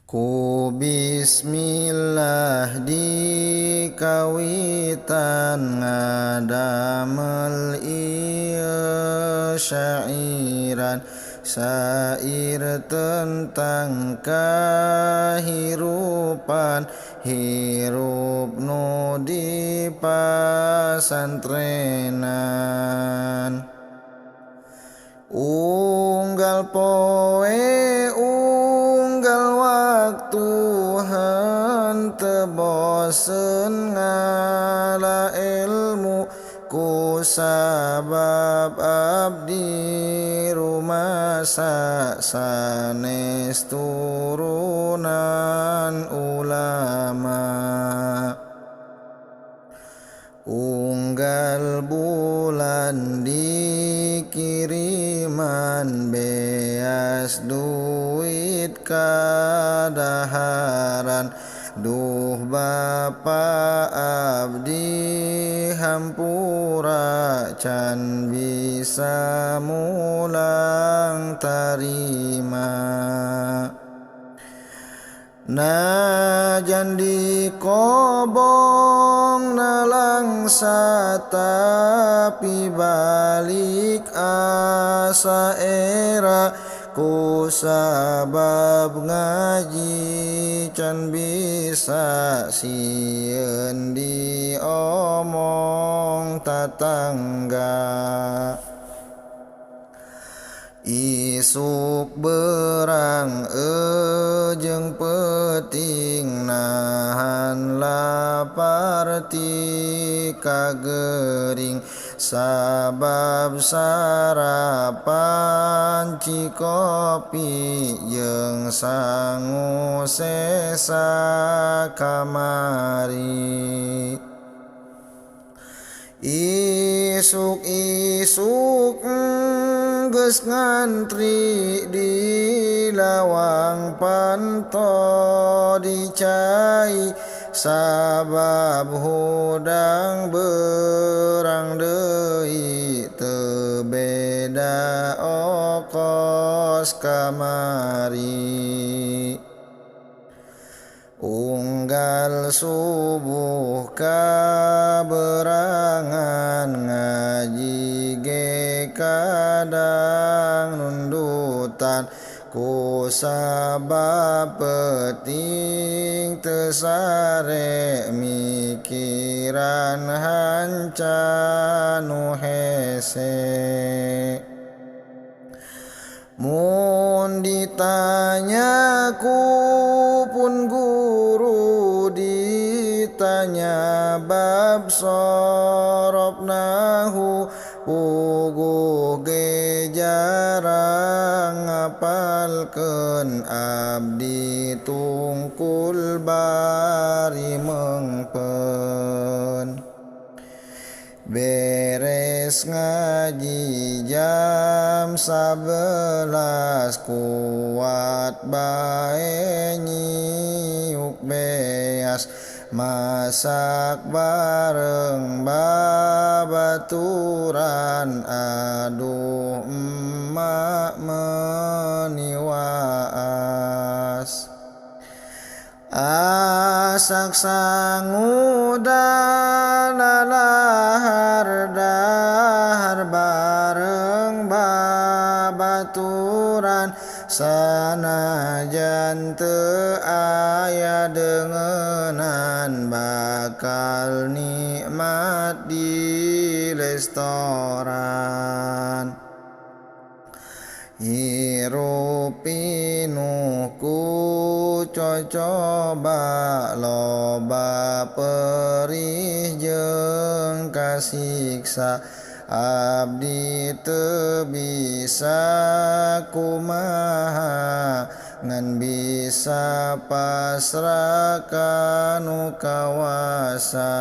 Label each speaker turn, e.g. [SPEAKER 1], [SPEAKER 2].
[SPEAKER 1] Ku bismillah dikawitan ngadamel ieu syairan syair tentang kahirupan hirup nu di pasantrenan. Unggal poe unggal waktu henteu bosen ngala ilmu ku sabab abdi rumasa sanes turunan ulama. Unggal bulan dikiriman beas duit kadaharan. Duh Bapa abdi hampura can bisa mulang tarima. Najan dikobong nalangsa tapi balik asa era ku sabab ngaji can bisa sieun diomong tatangga. Isuk berang jeung peuting nahan lapar ti kagering sabab sarapan cikopi jeung sangu sesa kamari. Isuk-isuk geus ngantri di lawang panto dicai sabab hudang berang deui teu beda ongkos kamari. Unggal subuh kaberangan ngaji ge kadang nundutan ku sabab peuting teu sare mikiran hanca nu hese. Mun ditanya ku pun guru ditanya bab sorof nahu puguh ge jarang ngapalkeun abdi tungkul bari mengpeun. Beres ngaji jam 11 kuat bae nyiuk beas masak bareng babaturan aduh emak meuni waas. Asak sangu dahar bareng babaturan sanajan teu aya deungenan bakal nikmat di restoran. Hirup pinuh ku cocoba loba perih jeung kasiksa abdi teu bisa kumaha ngan bisa pasrah ka nu kawasa.